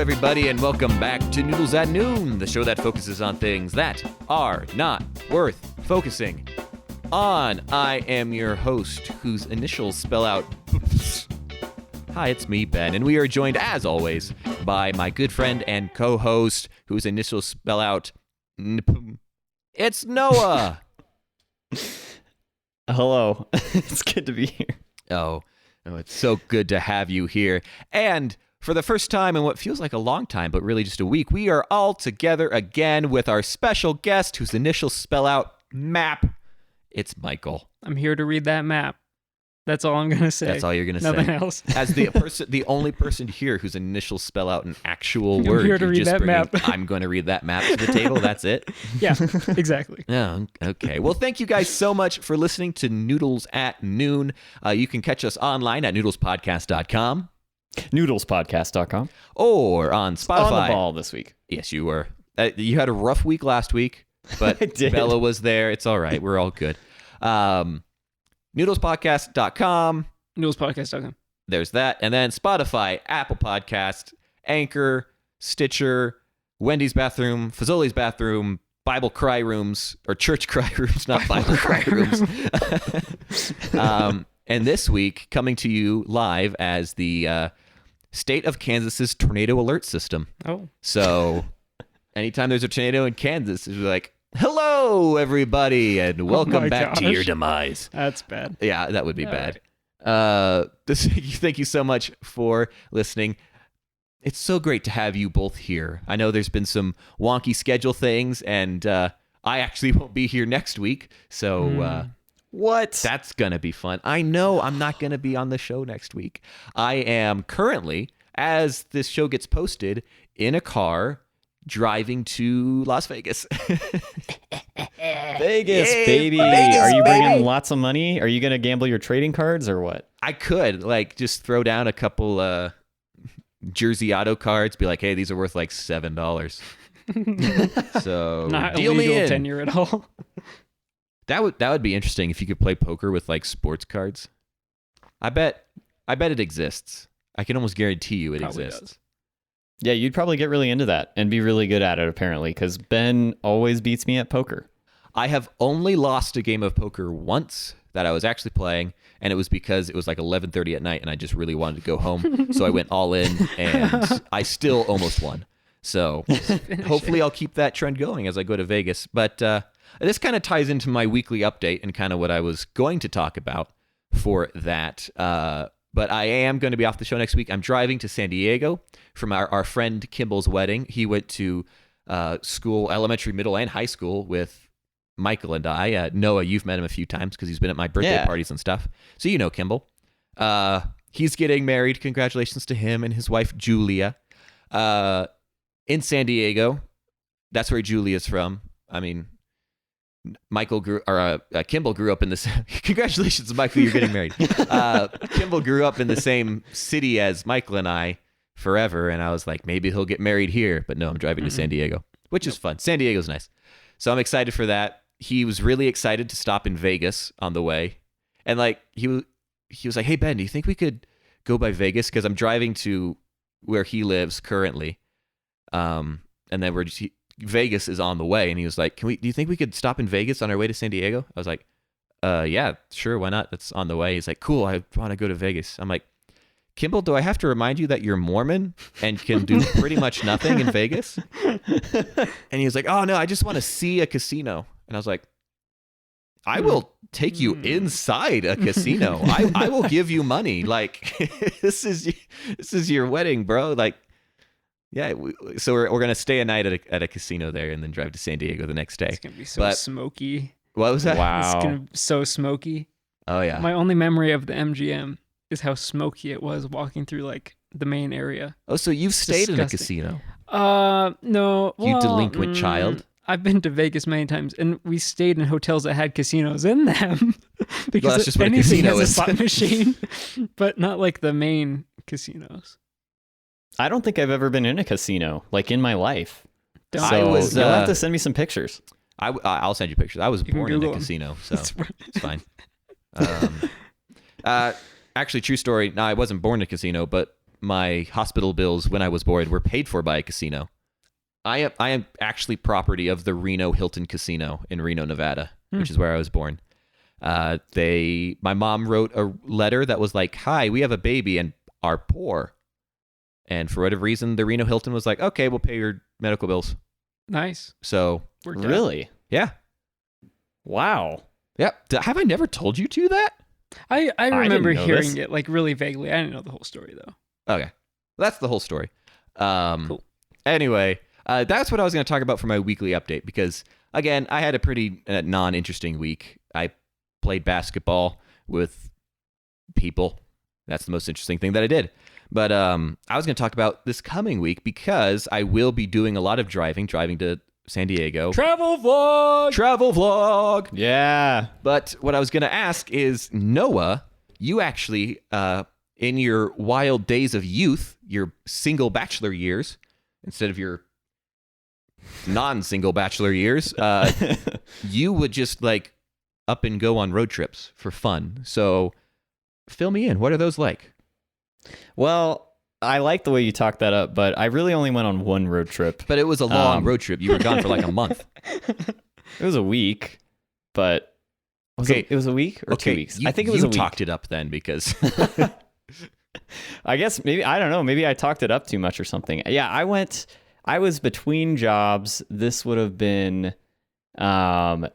everybody, and welcome back to Noodles at Noon, the show that focuses on things that are not worth focusing on. I am your host, whose initials spell out... Hi, it's me, Ben, and we are joined, as always, by my good friend and co-host, whose initials spell out... It's Noah! Hello. It's good to be here. Oh, it's so good to have you here. And for the first time in what feels like a long time, but really just a week, we are all together again with our special guest whose initials spell out MAP. It's Michael. I'm here to read that map. That's all I'm going to say. That's all you're going to say. Nothing else. As the only person here whose initials spell out an actual I'm word. here to read that map. I'm going to read that map to the table. That's it. Yeah, exactly. Oh, okay. Well, thank you guys so much for listening to Noodles at Noon. You can catch us online at noodlespodcast.com. Noodlespodcast.com. Or on Spotify. On the ball this week. Yes, you were. You had a rough week last week, but I did. Bella was there. It's all right. We're all good. Noodlespodcast.com. Noodlespodcast.com. There's that. And then Spotify, Apple Podcast, Anchor, Stitcher, Wendy's Bathroom, Fazoli's Bathroom, Bible Cry Rooms, or Church Cry Rooms, not Bible Cry Rooms. And this week, coming to you live as the state of Kansas's tornado alert system. Oh. So anytime there's a tornado in Kansas, it's like, hello, everybody, and welcome back to your demise. That's bad. Yeah, that would be bad. Thank you so much for listening. It's so great to have you both here. I know there's been some wonky schedule things, and I actually won't be here next week, so What? that's going to be fun. I know I'm not going to be on the show next week. I am currently, as this show gets posted, in a car driving to Las Vegas. Vegas, Yay, baby. Vegas, Are you bringing baby. lots of money? Are you going to gamble your trading cards or what? I could, just throw down a couple Jersey Auto cards, be like, hey, these are worth like $7. So Not deal me illegal in. tenure at all. That would be interesting if you could play poker with like sports cards. I bet it exists. I can almost guarantee you it Probably exists. does. Yeah, you'd probably get really into that and be really good at it, apparently, because Ben always beats me at poker. I have only lost a game of poker once that I was actually playing, and it was because it was like 11:30 at night, and I just really wanted to go home, so I went all in, and I still almost won. So hopefully I'll keep that trend going as I go to Vegas. But this kind of ties into my weekly update and kind of what I was going to talk about for that. But I am going to be off the show next week. I'm driving to San Diego from our friend Kimball's wedding. He went to school, elementary, middle, and high school with Michael and I. Noah, you've met him a few times because he's been at my birthday parties and stuff. So you know Kimball. He's getting married. Congratulations to him and his wife, Julia, in San Diego. That's where Julia's from. I mean, Kimball grew up in this. Congratulations, Michael, you're getting married. Kimball grew up in the same city as Michael and I forever, and I was like, maybe he'll get married here. But no, I'm driving to San Diego, which is fun. San Diego's nice, so I'm excited for that. He was really excited to stop in Vegas on the way, and like he was like, "Hey Ben, do you think we could go by Vegas? Because I'm driving to where he lives currently, and then Vegas is on the way." And he was like, do you think we could stop in Vegas on our way to San Diego? I was like, yeah, sure, why not? That's on the way. He's like, cool, I want to go to Vegas. I'm like, Kimball, do I have to remind you that you're Mormon and can do pretty much nothing in Vegas? And he was like, oh no, I just want to see a casino. And I was like, I will take you inside a casino. I will give you money. Like, this is your wedding, bro. Like, yeah, so we're gonna stay a night at a casino there and then drive to San Diego the next day. It's going to be so smoky. What was that? Wow. It's going to be so smoky. Oh yeah. My only memory of the MGM is how smoky it was walking through like the main area. Oh, so you've stayed in a Disgusting. casino? No. You delinquent child. I've been to Vegas many times, and we stayed in hotels that had casinos in them because Well, that's just what a anything casino has a is. slot machine, but not like the main casinos. I don't think I've ever been in a casino, like in my life. Don't- So I was, you'll have to send me some pictures. I'll send you pictures. I was can born in a Google 'em. casino, so That's right. it's fine. Actually, true story. No, I wasn't born in a casino, but my hospital bills when I was born were paid for by a casino. I am actually property of the Reno Hilton Casino in Reno, Nevada, which is where I was born. My mom wrote a letter that was like, "Hi, we have a baby and are poor." And for whatever reason, the Reno Hilton was like, "Okay, we'll pay your medical bills." Nice. So, Worked out. Really? yeah. Wow. Yeah. Have I never told you to that? I remember know hearing this. it like really vaguely. I didn't know the whole story though. Okay. That's the whole story. Cool. Anyway, that's what I was going to talk about for my weekly update because, again, I had a pretty non-interesting week. I played basketball with people. That's the most interesting thing that I did. But I was going to talk about this coming week because I will be doing a lot of driving to San Diego. Travel vlog. Yeah. But what I was going to ask is, Noah, you actually, in your wild days of youth, your single bachelor years, instead of your non-single bachelor years, you would just like up and go on road trips for fun. So fill me in. What are those like? Well, I like the way you talked that up, but I really only went on one road trip. But it was a long road trip. You were gone for like a month. It was a week, but Okay. it was a week or 2 weeks. I think it was you a week. talked it up then because I guess maybe, I don't know, maybe I talked it up too much or something. Yeah, I was between jobs. This would have been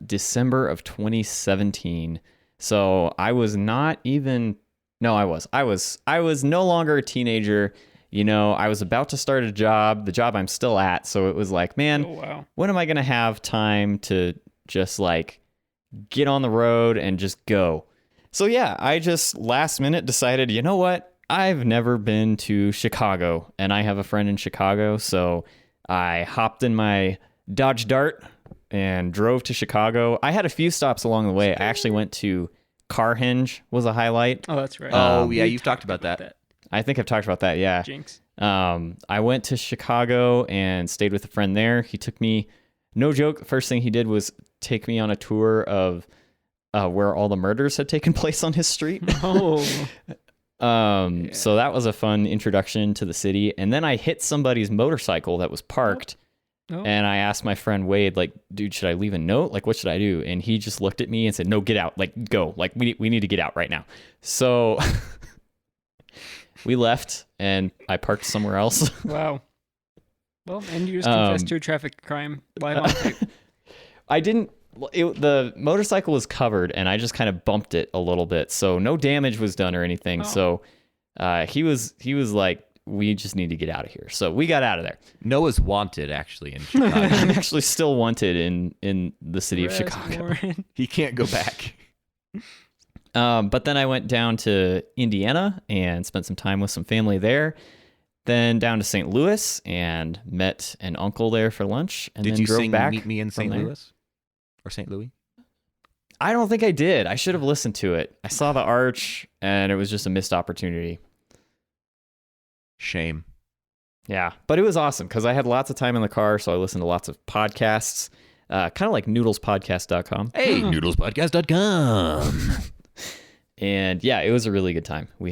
December of 2017. So I was not even, no, I was no longer a teenager. You know, I was about to start the job I'm still at. So it was like, man, Oh wow. when am I going to have time to just like get on the road and just go? So yeah, I just last minute decided, you know what? I've never been to Chicago and I have a friend in Chicago. So I hopped in my Dodge Dart and drove to Chicago. I had a few stops along the way. I actually went to Carhenge was a highlight. Oh, that's right. Oh, yeah, We you've talked about that. I think I've talked about that. Yeah. Jinx. I went to Chicago and stayed with a friend there. He took me, no joke, the first thing he did was take me on a tour of where all the murders had taken place on his street. Oh. So that was a fun introduction to the city. And then I hit somebody's motorcycle that was parked. Oh. And I asked my friend Wade, like, dude, should I leave a note? Like, what should I do? And he just looked at me and said, no, get out. Like, go. Like, we need to get out right now. So we left and I parked somewhere else. Wow. Well, and you just confessed to a traffic crime live on tape. I didn't. The motorcycle was covered, and I just kind of bumped it a little bit, so no damage was done or anything. Oh. So he was like, we just need to get out of here. So we got out of there. Noah's wanted actually in Chicago. I'm actually still wanted in the city of Rest Chicago. Warren. He can't go back. But then I went down to Indiana and spent some time with some family there. Then down to St. Louis and met an uncle there for lunch. And Did then you drove sing back Meet Me in from St. there. Louis? Or St. Louis? I don't think I did. I should have listened to it. I saw the arch, and it was just a missed opportunity. Shame. Yeah, but it was awesome because I had lots of time in the car, so I listened to lots of podcasts, kind of like noodlespodcast.com. Hey, noodlespodcast.com. And yeah, it was a really good time. I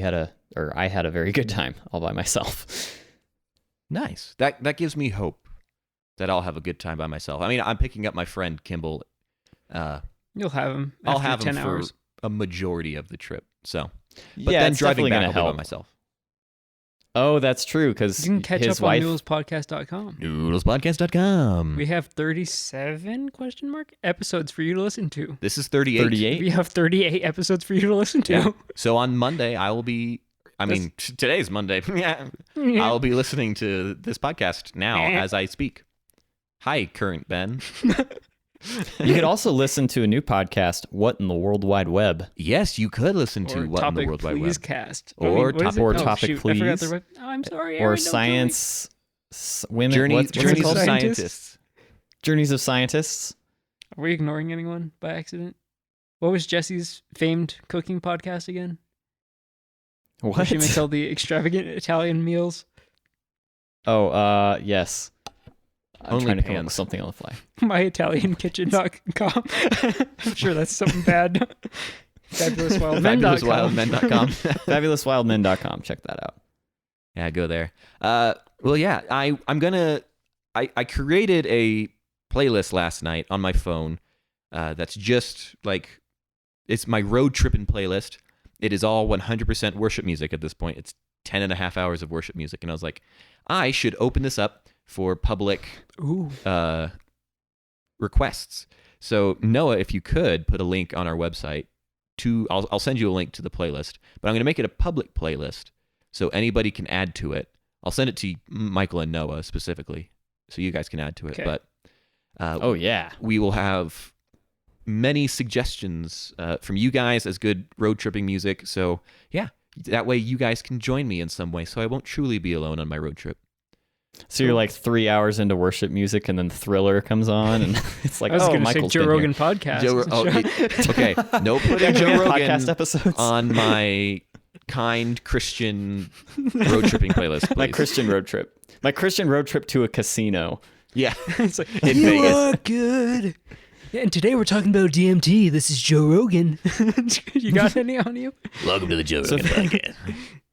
had a very good time all by myself. Nice. That gives me hope that I'll have a good time by myself. I mean, I'm picking up my friend Kimball. You'll have him. I'll after have 10 him for hours. a majority of the trip. So, but yeah, then it's driving definitely back, gonna I'll be by help. myself. Oh, that's true because You can catch his up on wife. noodlespodcast.com. Noodlespodcast.com. We have 37 episodes for you to listen to. This is 38. 38. We have 38 episodes for you to listen to. Yeah. So on Monday, I will be. I mean, today's Monday. I'll be listening to this podcast now as I speak. Hi, current Ben. You could also listen to a new podcast, What in the World Wide Web? Yes, you could listen to Or What in the Topic World Wide Please Web. Cast. Or what is Topic- it? or Oh, Topic shoot, I forgot Please. the Oh, I'm sorry, Or Aaron, don't kill me. Science Women. Journeys what's it of called? Scientists. Journeys of Scientists. Are we ignoring anyone by accident? What was Jesse's famed cooking podcast again? Where What? she makes all the extravagant Italian meals. Oh, yes. I'm Only trying to come up pans. with something on the fly. MyItalianKitchen.com. I'm sure that's something bad. FabulousWildMen.com. FabulousWildMen.com. FabulousWildMen.com. Check that out. Yeah, go there. Well, yeah, I created a playlist last night on my phone that's just like, it's my road tripping playlist. It is all 100% worship music at this point. It's 10 and a half hours of worship music. And I was like, I should open this up for public requests. So Noah, if you could put a link on our website I'll send you a link to the playlist, but I'm going to make it a public playlist so anybody can add to it. I'll send it to Michael and Noah specifically so you guys can add to it. Okay. But we will have many suggestions from you guys as good road tripping music. So yeah, that way you guys can join me in some way, so I won't truly be alone on my road trip. So you're like 3 hours into worship music, and then Thriller comes on, and it's like, I was oh, going to say Michael's Joe been Rogan here. podcast. Okay, no putting Joe Rogan podcast episodes on my kind Christian road tripping playlist, please. My Christian road trip to a casino. Yeah, It's like, in you Vegas. are good. Yeah, and today we're talking about DMT. This is Joe Rogan. You got any on you? Welcome to the Joe Rogan podcast.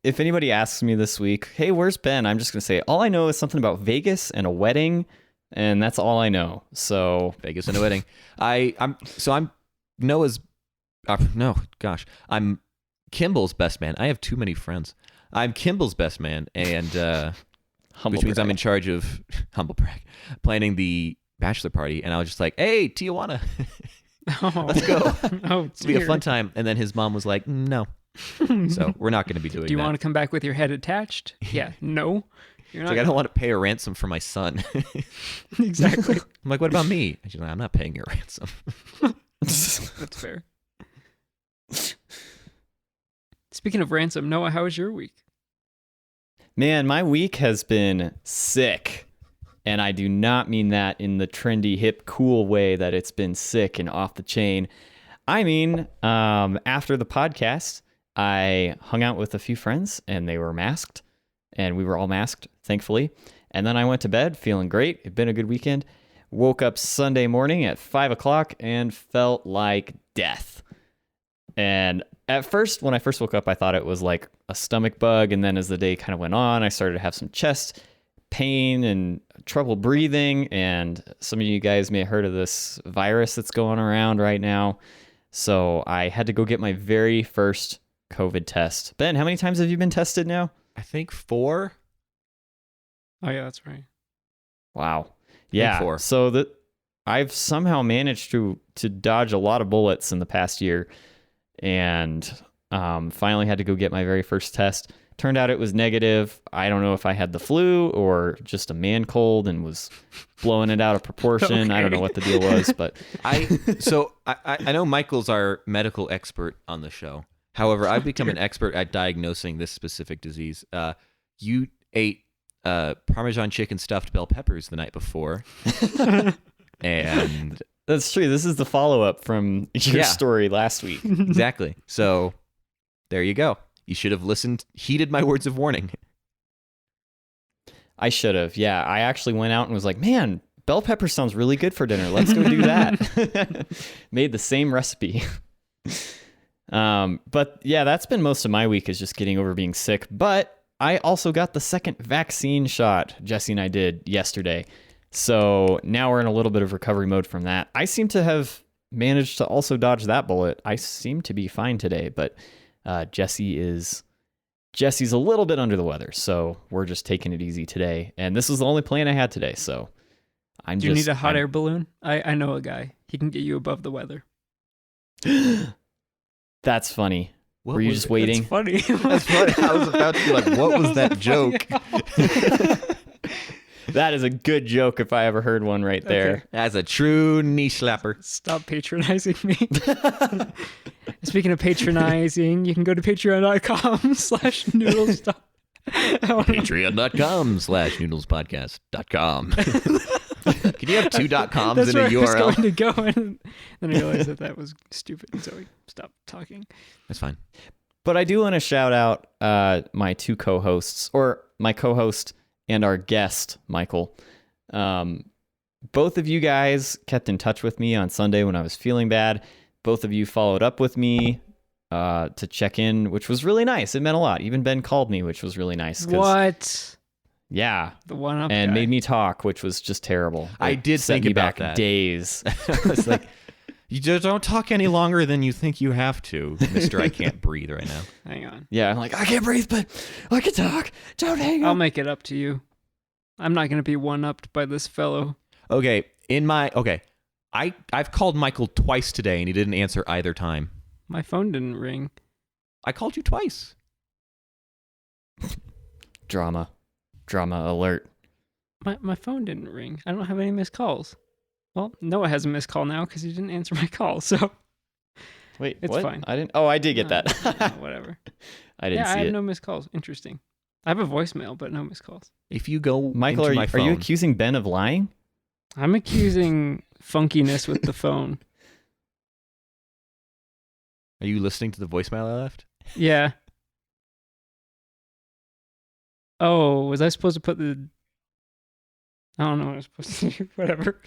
If anybody asks me this week, hey, where's Ben? I'm just going to say, all I know is something about Vegas and a wedding, and that's all I know. So Vegas and a wedding. I'm Noah's. No, gosh, I'm Kimball's best man. I have too many friends. I'm Kimball's best man, and which means I'm in charge of humble brag, planning the bachelor party. And I was just like, hey, Tijuana, let's go. Oh, It'll be a fun time. And then his mom was like, no. So we're not going to be doing that. Do you want to come back with your head attached? Yeah. No. You're It's not. like, I don't want to pay a ransom for my son. Exactly. I'm like, what about me? She's like, I'm not paying your ransom. That's fair. Speaking of ransom, Noah, how was your week? Man, my week has been sick. And I do not mean that in the trendy, hip, cool way that it's been sick and off the chain. I mean, after the podcast, I hung out with a few friends and they were masked, and we were all masked, thankfully. And then I went to bed feeling great. It'd been a good weekend. Woke up Sunday morning at 5 o'clock and felt like death. And at first, when I first woke up, I thought it was like a stomach bug. And then as the day kind of went on, I started to have some chest pain and trouble breathing. And some of you guys may have heard of this virus that's going around right now. So I had to go get my very first COVID test. Ben, how many times have you been tested now? I think 4. Oh, yeah, that's right. Wow. Yeah. 4. So I've somehow managed to dodge a lot of bullets in the past year, and finally had to go get my very first test. Turned out it was negative. I don't know if I had the flu or just a man cold and was blowing it out of proportion. Okay. I don't know what the deal was, but I know Michael's our medical expert on the show. However, I've become an expert at diagnosing this specific disease. You ate Parmesan chicken stuffed bell peppers the night before, and that's true. This is the follow-up from your story last week. exactly. So there you go. You should have heeded my words of warning. I should have. Yeah, I actually went out and was like, man, bell pepper sounds really good for dinner. Let's go do that. Made the same recipe. But yeah, that's been most of my week, is just getting over being sick. But I also got the second vaccine shot, Jesse and I did yesterday. So now we're in a little bit of recovery mode from that. I seem to have managed to also dodge that bullet. I seem to be fine today, but Jesse's a little bit under the weather, so we're just taking it easy today. And this was the only plan I had today, so Do you need a hot air balloon? I know a guy. He can get you above the weather. That's funny. What Were you was just it? waiting? That's funny. That's funny. I was about to be like, what was that joke? That is a good joke if I ever heard one right there. Okay. That's a true knee slapper. Stop patronizing me. Speaking of patronizing, you can go to patreon.com/noodles. Patreon.com/noodlespodcast.com. Can you have 2 .coms That's in a where I was URL? going to go, and then I realized that was stupid, so we stopped talking. That's fine. But I do want to shout out my two co-hosts, or my co-host and our guest, Michael. Both of you guys kept in touch with me on Sunday when I was feeling bad. Both of you followed up with me to check in, which was really nice. It meant a lot. Even Ben called me, which was really nice. What? Yeah. The one up And guy. made me talk, which was just terrible. I did set think me about back that. days. I was like, you just don't talk any longer than you think you have to, Mister. I can't breathe right now. Hang on. Yeah, I'm like, I can't breathe, but I can talk. Don't hang I'll up. make it up to you. I'm not going to be one-upped by this fellow. Okay, I've called Michael twice today, and he didn't answer either time. My phone didn't ring. I called you twice. Drama alert. My phone didn't ring. I don't have any missed calls. Well, Noah has a missed call now because he didn't answer my call, so Wait, It's what? fine. I didn't. Oh, I did get that. whatever. I didn't I see have it. no missed calls. Interesting. I have a voicemail, but no missed calls. If you go Michael, into are my you, phone, are you accusing Ben of lying? I'm accusing funkiness with the phone. are you listening to the voicemail I left? Yeah. Oh, was I supposed to put the... I don't know what I was supposed to do. Whatever.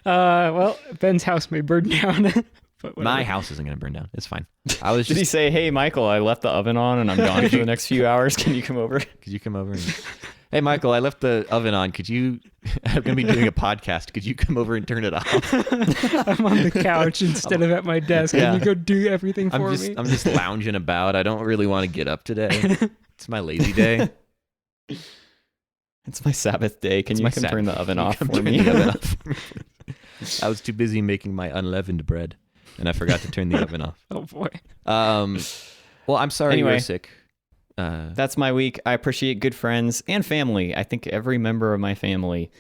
Well, Ben's house may burn down. But My whatever. house isn't going to burn down. It's fine. I was Did he just... say, "Hey, Michael, I left the oven on and I'm gone for the next few hours. Can you come over?" Could you come over? Hey, Michael, I left the oven on. Could you... I'm going to be doing a podcast. Could you come over and turn it off? I'm on the couch instead of at my desk. Yeah. Can you go do everything for me? I'm just lounging about. I don't really want to get up today. It's my lazy day. It's my Sabbath day. Can It's you my come Sabbath. turn the oven Can you off come for turn me? the oven off for me, please? I was too busy making my unleavened bread, and I forgot to turn the oven off. Oh boy. Well, I'm sorry Anyway. you're sick. That's my week. I appreciate good friends and family. I think every member of my family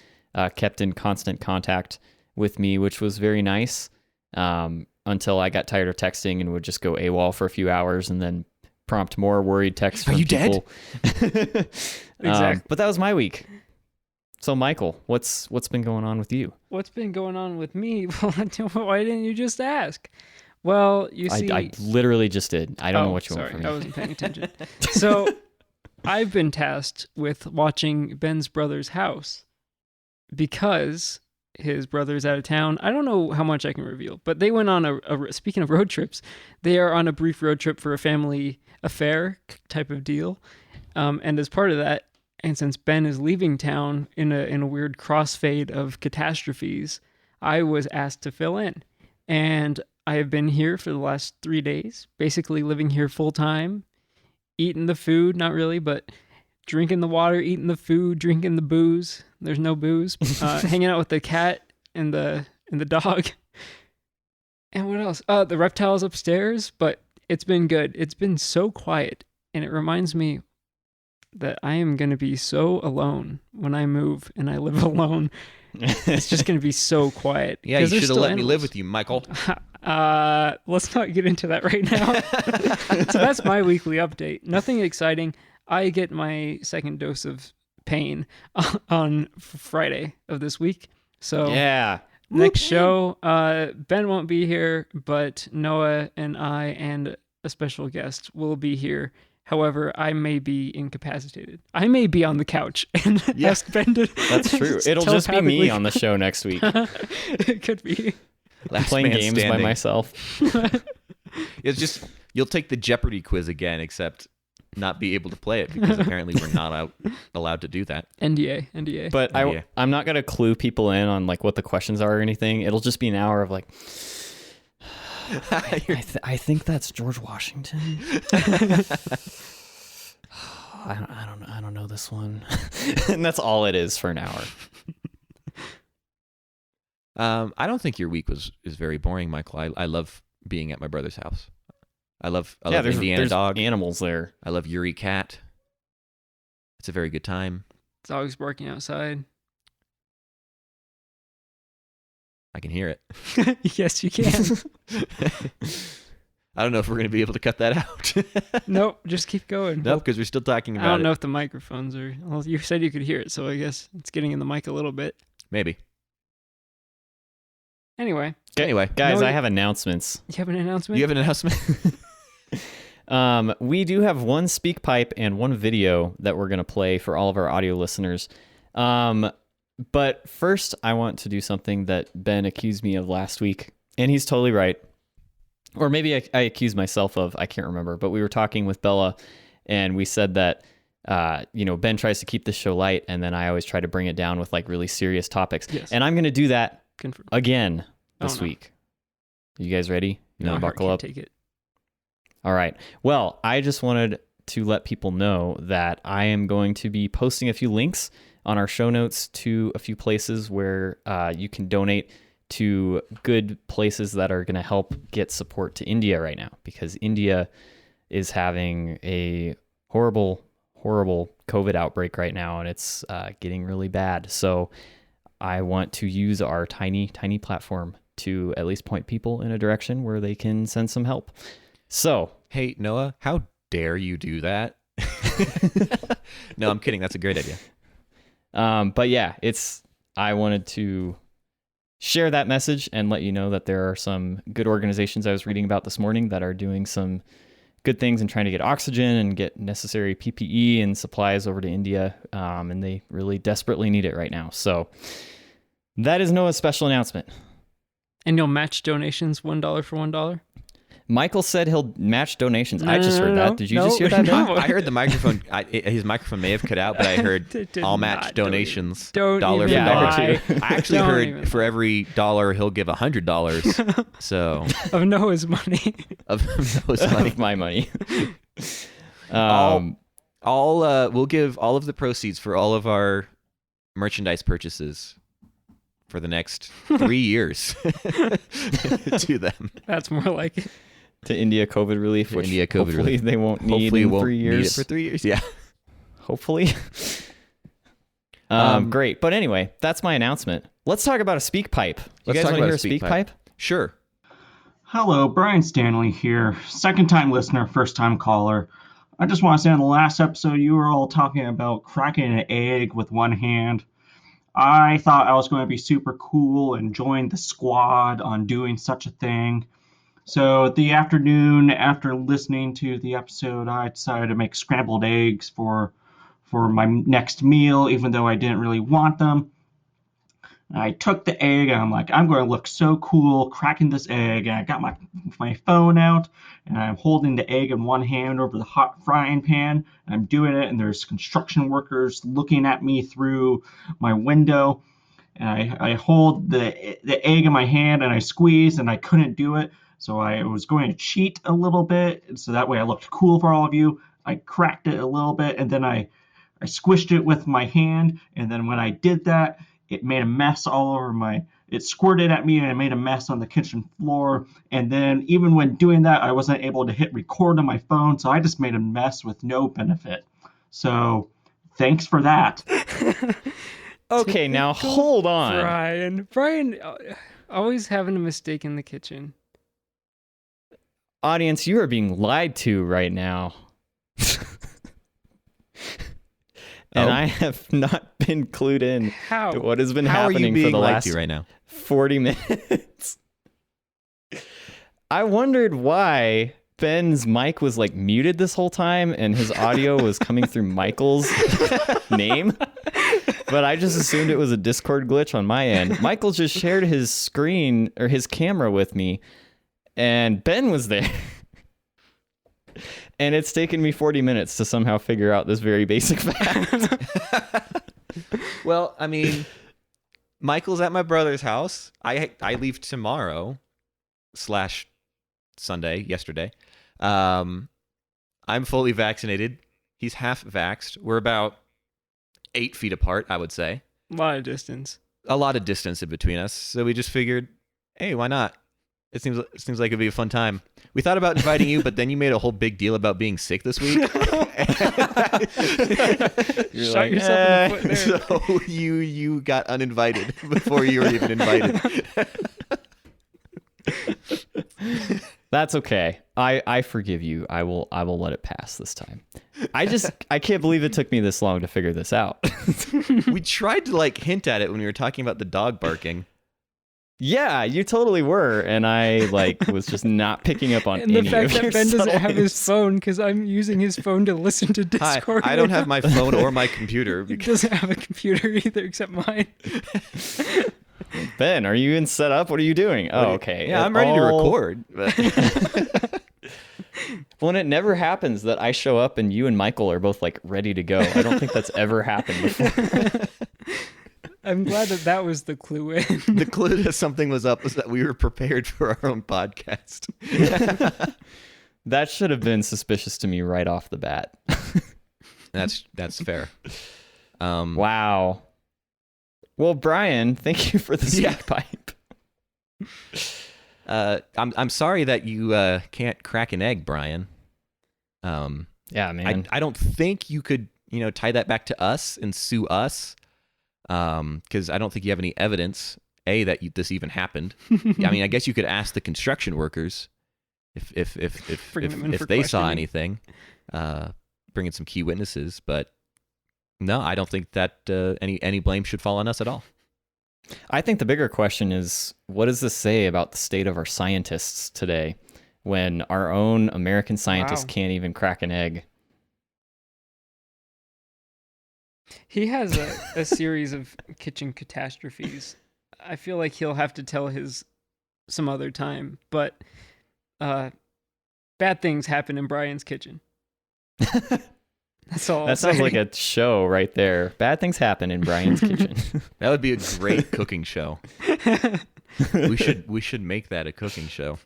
kept in constant contact with me, which was very nice, until I got tired of texting and would just go AWOL for a few hours and then prompt more worried texts from Are you people. Exactly. But that was my week. So, Michael, what's been going on with you? What's been going on with me? Well, why didn't you just ask? Well, you see, I literally just did. I don't know what you sorry, want from I me. wasn't paying attention. So, I've been tasked with watching Ben's brother's house because his brother's out of town. I don't know how much I can reveal, but they went on speaking of road trips, they are on a brief road trip for a family affair type of deal. And as part of that, and since Ben is leaving town in a weird crossfade of catastrophes, I was asked to fill in. And I have been here for the last 3 days, basically living here full time, eating the food, not really, but drinking the water, eating the food, drinking the booze. There's no booze. Hanging out with the cat and the dog. And what else? The reptiles upstairs, but it's been good. It's been so quiet, and it reminds me that I am going to be so alone when I move and I live alone. It's just going to be so quiet. Yeah, you 'Cause there's should have still let me live animals. with you, Michael. Let's not get into that right now. So that's my weekly update. Nothing exciting. I get my second dose of pain on Friday of this week. So Yeah. next show, Ben won't be here, but Noah and I and a special guest will be here. However, I may be incapacitated. I may be on the couch and ask Ben to. That's true. It'll just be me telepathically- on the show next week. It could be. Last Playing man games by standing. myself. It's just you'll take the Jeopardy quiz again, except not be able to play it because apparently we're not allowed to do that. NDA. But Yeah. I'm not going to clue people in on like what the questions are or anything. It'll just be an hour of like, I think that's George Washington. I don't know this one. And that's all it is for an hour. I don't think your week is very boring, Michael. I love being at my brother's house. I love there's Indiana dog. animals there. I love Yuri cat. It's a very good time. Dog's barking outside. I can hear it. Yes, you can. I don't know if we're going to be able to cut that out. Nope, just keep going. Nope, because we're still talking I about don't know it. if the microphones are. Well, you said you could hear it, so I guess it's getting in the mic a little bit. Maybe. Anyway, Anyway, Guys, No, I have announcements. you have an announcement? you have an announcement? We do have one speak pipe and one video that we're going to play for all of our audio listeners. But first, I want to do something that Ben accused me of last week, and he's totally right. or maybe I accused myself of, I can't remember, but we were talking with Bella and we said that, Ben tries to keep the show light and then I always try to bring it down with like really serious topics. Yes. And I'm going to do that Confirmed. again this Oh, no. week. You guys ready? You No, want to I buckle can't up? Take it. All right. Well, I just wanted to let people know that I am going to be posting a few links on our show notes to a few places where you can donate to good places that are going to help get support to India right now, because India is having a horrible COVID outbreak right now, and it's getting really bad. So I want to use our tiny platform to at least point people in a direction where they can send some help. So, Hey, Noah, how dare you do that? No, I'm kidding. That's a great idea. but yeah, I wanted to share that message and let you know that there are some good organizations I was reading about this morning that are doing some good things and trying to get oxygen and get necessary PPE and supplies over to India. And they really desperately need it right now. So that is Noah's special announcement. And you'll match donations $1 for $1? Michael said he'll match donations. I just heard No, that. Did you no, just hear that? no. Ben? I heard the microphone. His microphone may have cut out, but I heard It did all match not. Donations. Don't dollar even for dollar. lie. I actually Don't heard even for every dollar he'll give $100. So Of Noah's money. of those money, Of my money. we'll give all of the proceeds for all of our merchandise purchases for the next 3 years to them. That's more like it. To India COVID relief, To which India COVID hopefully relief. they won't need Hopefully, in won't 3 need years. it for 3 years. Yeah. Hopefully. Great. But anyway, that's my announcement. Let's talk about a speak pipe. You Let's guys talk want to about hear a a speak speak pipe. pipe? Sure. Hello, Bryan Stanley here. Second time listener, first time caller. I just want to say on the last episode, you were all talking about cracking an egg with one hand. I thought I was going to be super cool and join the squad on doing such a thing. So the afternoon after listening to the episode, I decided to make scrambled eggs for my next meal, even though I didn't really want them. I took the egg and I'm like, I'm going to look so cool cracking this egg. And I got my phone out and I'm holding the egg in one hand over the hot frying pan. And I'm doing it and there's construction workers looking at me through my window. And I hold the egg in my hand and I squeeze and I couldn't do it. So I was going to cheat a little bit so that way I looked cool for all of you. I cracked it a little bit and then I squished it with my hand. And then when I did that, it made a mess all over it squirted at me and it made a mess on the kitchen floor. And then even when doing that, I wasn't able to hit record on my phone. So I just made a mess with no benefit. So thanks for that. Okay, now hold on. Bryan always having a mistake in the kitchen. Audience, you are being lied to right now. And Oh. I have not been clued in How? to what has been How are you happening for being the lied last to right now? 40 minutes. I wondered why Ben's mic was like muted this whole time and his audio was coming through Michael's name. But I just assumed it was a Discord glitch on my end. Michael just shared his screen or his camera with me and Ben was there. And it's taken me 40 minutes to somehow figure out this very basic fact. Well, I mean, Michael's at my brother's house. I leave tomorrow / Sunday, yesterday. I'm fully vaccinated. He's half vaxxed. We're about 8 feet apart, I would say. A lot of distance. A lot of distance in between us. So we just figured, hey, why not? It seems like it'd be a fun time. We thought about inviting you, but then you made a whole big deal about being sick this week. You're Shot like, yourself in the foot there. So you got uninvited before you were even invited. That's okay. I forgive you. I will let it pass this time. I can't believe it took me this long to figure this out. We tried to like hint at it when we were talking about the dog barking. Yeah, you totally were, and I like was just not picking up on And the any fact of that your Ben doesn't have subtleties. his phone because I'm using his phone to listen to Hi, Discord. I don't have my phone or my computer He because doesn't have a computer either except mine. Ben, are you in setup? What are you doing? Oh, okay. Yeah, It I'm ready to all- record. But When it never happens that I show up and you and Michael are both like ready to go. I don't think that's ever happened before. I'm glad that was the clue in. the clue that something was up was that we were prepared for our own podcast. That should have been suspicious to me right off the bat. That's fair. Wow. Well, Brian, thank you for the speak pipe. I'm sorry that you can't crack an egg, Brian. Yeah, man. I don't think you could, tie that back to us and sue us, because I don't think you have any evidence, that this even happened. I mean, I guess you could ask the construction workers if Bring them in for they saw questioning. anything, bring in some key witnesses. But no, I don't think that any blame should fall on us at all. I think the bigger question is, what does this say about the state of our scientists today when our own American scientists Wow. can't even crack an egg? He has a series of kitchen catastrophes. I feel like he'll have to tell his some other time, but bad things happen in Brian's kitchen. That's all. I'll That sounds say. like a show right there. Bad things happen in Brian's kitchen. That would be a great cooking show. We should make that a cooking show.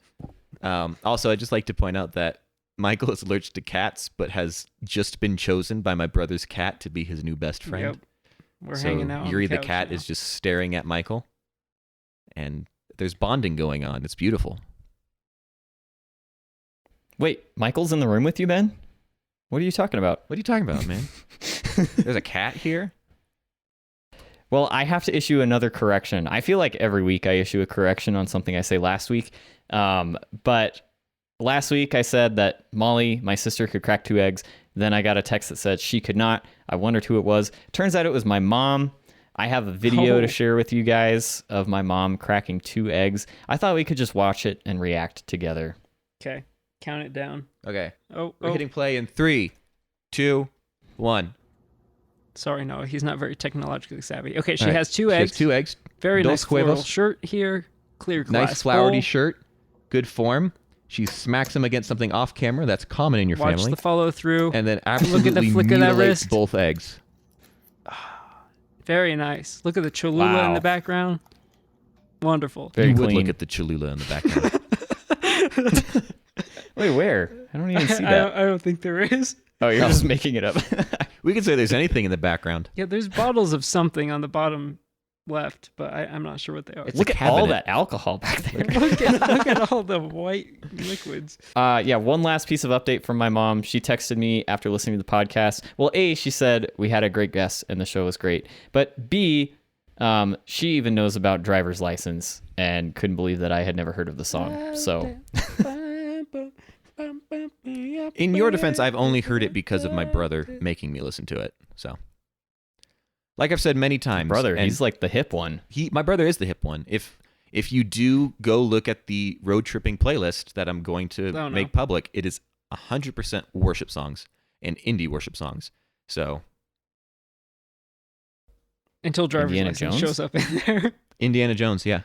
Also, I'd just like to point out that Michael is allergic to cats, but has just been chosen by my brother's cat to be his new best friend. Yep. We're So hanging out. Yuri on the, the couch cat now. is just staring at Michael, and there's bonding going on. It's beautiful. Wait, Michael's in the room with you, Ben? What are you talking about? What are you talking about, man? There's a cat here. Well, I have to issue another correction. I feel like every week I issue a correction on something I say last week. But last week I said that Molly, my sister, could crack 2 eggs. Then I got a text that said she could not. I wondered who it was. Turns out it was my mom. I have a video Oh. to share with you guys of my mom cracking 2 eggs. I thought we could just watch it and react together. Okay. Count it down. Okay, Oh, we're oh. hitting play in 3, 2, 1. Sorry, no, he's not very technologically savvy. Okay, she All right. has 2 She eggs. has 2 eggs. Very Dos nice floral huevos. shirt here. Clear glass Nice flowery bowl. shirt. Good form. She smacks him against something off camera. That's common in your Watch family. the follow through. And then absolutely flick of that mutilates wrist. both eggs. Very nice. Look at the Cholula in Wow. the background. Wonderful. Very you would clean. look at the Cholula in the background. Wait, where? I don't even see I that. don't think there is. Oh, you're just making it up. We could say there's anything in the background. Yeah, there's bottles of something on the bottom left, but I'm not sure what they are. It's Look a at all cabinet. that alcohol back there. look at all the white liquids. Yeah, one last piece of update from my mom. She texted me after listening to the podcast. Well, A, she said we had a great guest and the show was great. But B, she even knows about driver's license and couldn't believe that I had never heard of the song. So In your defense, I've only heard it because of my brother making me listen to it. So, like I've said many times, brother, and he's like the hip one. my brother is the hip one. If you do go look at the road tripping playlist that I'm going to Oh, no. make public, it is 100% worship songs and indie worship songs. So Until driver's Indiana license Jones? shows up in there. Indiana Jones, yeah,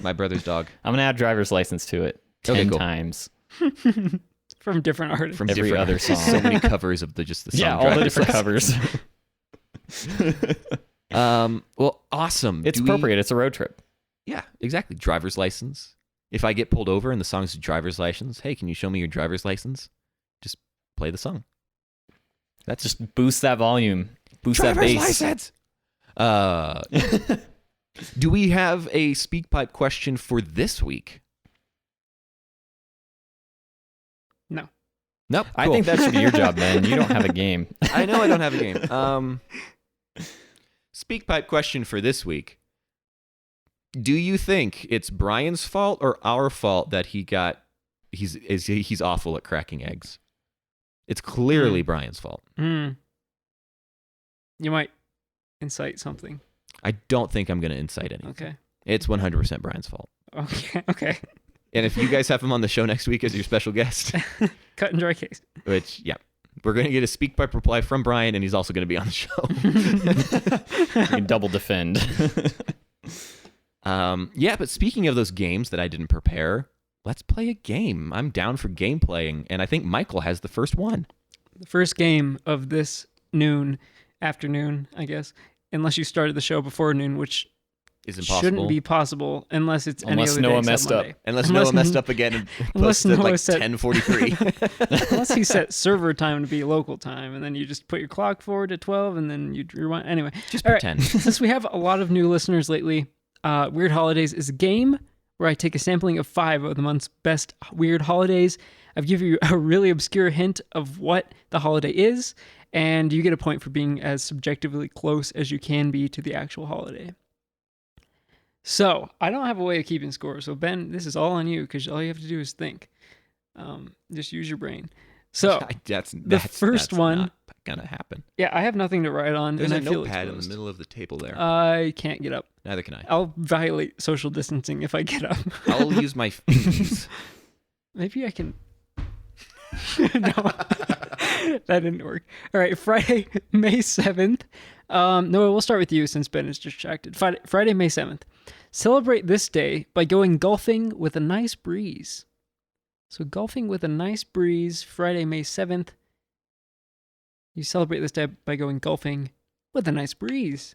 my brother's dog I'm going to add driver's license to it 10 Okay, cool. times. From different artists. from Every different other song. So many covers of the song. Yeah, all the Driver's different License. covers. Well, awesome. It's Do we- appropriate. It's a road trip. Yeah, exactly. Driver's license. If I get pulled over and the song's driver's license, hey, can you show me your driver's license? Just play the song. That's Just boost that volume. Boost that driver's bass. license. Do we have a speak pipe question for this week? No. Nope. I cool. think that should be your job, man. You don't have a game. I know I don't have a game. Speak pipe question for this week. Do you think it's Brian's fault or our fault that he's awful at cracking eggs? It's clearly Brian's fault. You might incite something. I don't think I'm going to incite anything. Okay. It's 100% Brian's fault. Okay. And if you guys have him on the show next week as your special guest, Cut and dry case. which, yeah, we're going to get a speak pipe reply from Brian, and he's also going to be on the show. You can double defend. Yeah, but speaking of those games that I didn't prepare, let's play a game. I'm down for game playing, and I think Michael has the first one. The first game of this afternoon, I guess, unless you started the show before noon, which Is impossible. shouldn't be possible unless it's any Unless other Noah day messed except up. Monday. Unless Noah messed up again and unless posted at Noah like said- 10:43. Unless he set server time to be local time, and then you just put your clock forward to 12, and then you rewind. Anyway, Just all right. pretend. Since we have a lot of new listeners lately, Weird Holidays is a game where I take a sampling of 5 of the month's best weird holidays. I've given you a really obscure hint of what the holiday is, and you get a point for being as subjectively close as you can be to the actual holiday. So, I don't have a way of keeping score, so Ben, this is all on you, because all you have to do is think. Just use your brain. So, that's first one- not gonna happen. yeah, I have nothing to write on, There's and a I feel notepad in the exposed. middle of the table there. I can't get up. Neither can I. I'll violate social distancing if I get up. I'll use my fingers. Maybe I can. No, that didn't work. All right, Friday, May 7th. No, we'll start with you since Ben is distracted. Friday, May 7th. Celebrate this day by going golfing with a nice breeze. So, golfing with a nice breeze, Friday, May 7th. You celebrate this day by going golfing with a nice breeze.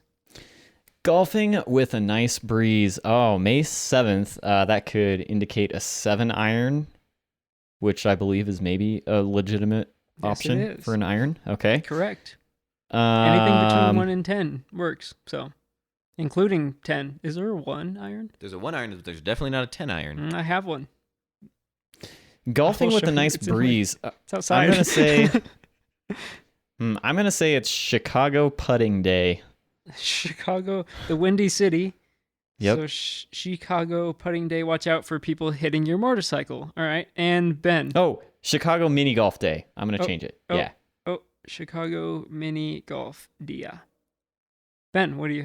Golfing with a nice breeze. Oh, May 7th. That could indicate a 7-iron, which I believe is maybe a legitimate Yes, it option is. for an iron. Okay. Correct. Anything between 1 1 and 10 works. So, including 10. Is there a 1 iron? There's a 1 iron, but there's definitely not a 10 iron. I have one. Golfing I'll with show a you. nice It's in my- breeze. It's outside. I'm gonna say. I'm gonna say it's Chicago Putting Day. Chicago, the Windy City. Yep. So Chicago putting day. Watch out for people hitting your motorcycle. All right. And Ben. Oh, Chicago Mini Golf Day. I'm gonna Oh, change it. oh. Yeah. Oh, Chicago mini golf dia. Ben, what do you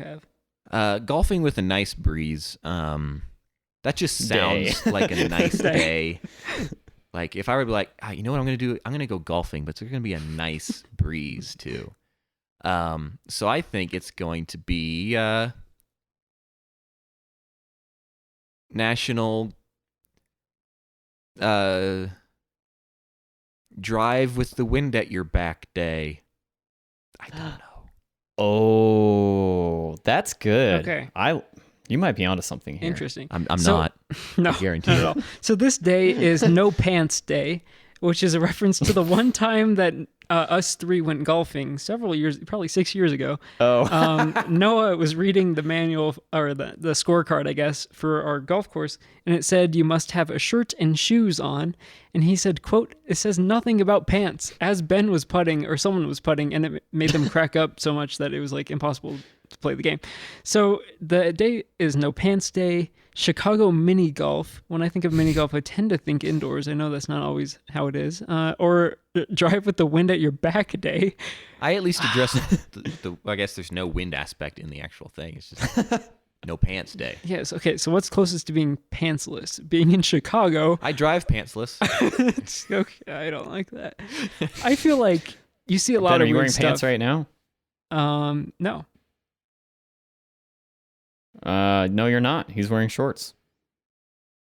have? Golfing with a nice breeze. That just Day. sounds like a nice Day. day. Like if I were to be like, you know what I'm gonna do? I'm gonna go golfing, but it's gonna be a nice breeze too. So I think it's going to be National Drive with the Wind at Your Back Day. I don't know. Oh, that's good. Okay. You might be onto something here. Interesting. I'm So- not. No, I guarantee not it. at all. So this day is No Pants Day, which is a reference to the one time that us three went golfing several years, probably 6 years ago. Oh. Noah was reading the manual or the scorecard, I guess, for our golf course, and it said you must have a shirt and shoes on. And he said, quote, it says nothing about pants, as Ben was putting or someone was putting, and it made them crack up so much that it was like impossible to play the game. So the day is No Pants Day. Chicago mini golf. When I think of mini golf, I tend to think indoors. I know that's not always how it is. Or drive with the wind at your back day. I at least address the I guess there's no wind aspect in the actual thing. It's just no pants day. Yes. Okay. So what's closest to being pantsless? Being in Chicago. I drive pantsless. It's okay. I don't like that. I feel like you see a lot Ben, are of you weird wearing stuff. pants right now? No. No, you're not. He's wearing shorts.